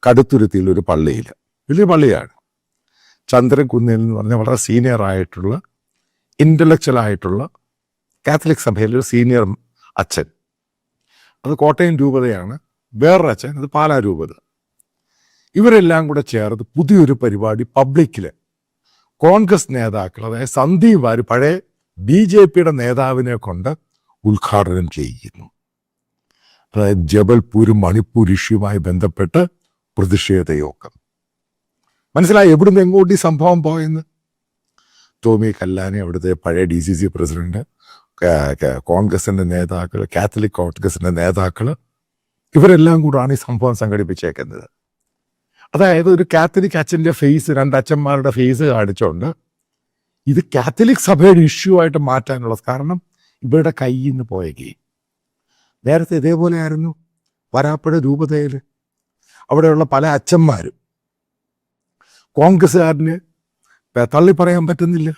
കടുത്തുരുത്തിയിൽ ഒരു പള്ളിയിൽ, വലിയ പള്ളിയാണ്. ചന്ദ്രൻ കുന്നിൽ എന്ന് പറഞ്ഞാൽ വളരെ സീനിയർ ആയിട്ടുള്ള ഇൻ്റലക്ച്വൽ ആയിട്ടുള്ള കാത്തലിക് സഭയിലെ ഒരു സീനിയർ അച്ഛൻ, അത് കോട്ടയം രൂപതയാണ്. വേറൊരു അച്ഛൻ അത് പാലാ രൂപത. ഇവരെല്ലാം കൂടെ ചേർന്ന് പുതിയൊരു പരിപാടി പബ്ലിക്കിൽ കോൺഗ്രസ് നേതാക്കൾ, അതായത് സന്ദീപ് വാര്യർ പഴയ BJPയുടെ നേതാവിനെ കൊണ്ട് ഉദ്ഘാടനം ചെയ്യുന്നു. അതായത് ജബൽപൂരും മണിപ്പൂർ ഇഷ്യൂമായി ബന്ധപ്പെട്ട് പ്രതിഷേധ യോഗം. മനസ്സിലായി എവിടുന്ന് എങ്ങോട്ട് ഈ സംഭവം പോയെന്ന്? ടോമി കല്ലാനി, അവിടുത്തെ പഴയ DCC പ്രസിഡന്റ്, കോൺഗ്രസിന്റെ നേതാക്കൾ, കാത്തലിക് കോൺഗ്രസിന്റെ നേതാക്കൾ, ഇവരെല്ലാം കൂടാണ് ഈ സംഭവം സംഘടിപ്പിച്ചേക്കുന്നത്. അതായത് ഒരു കാത്തലിക് അച്ഛൻ്റെ ഫേസ്, രണ്ട് അച്ഛന്മാരുടെ ഫേസ് കാണിച്ചുകൊണ്ട് ഇത് കാത്തലിക് സഭയുടെ ഇഷ്യൂ ആയിട്ട് മാറ്റാനുള്ളത്. കാരണം ഇവരുടെ കയ്യിൽ നിന്ന് പോയേക്ക്. നേരത്തെ ഇതേപോലെ ആയിരുന്നു വരാപ്പുഴ രൂപതയിൽ. അവിടെയുള്ള പല അച്ഛന്മാരും കോൺഗ്രസ്സുകാരന് തള്ളി പറയാൻ പറ്റുന്നില്ല.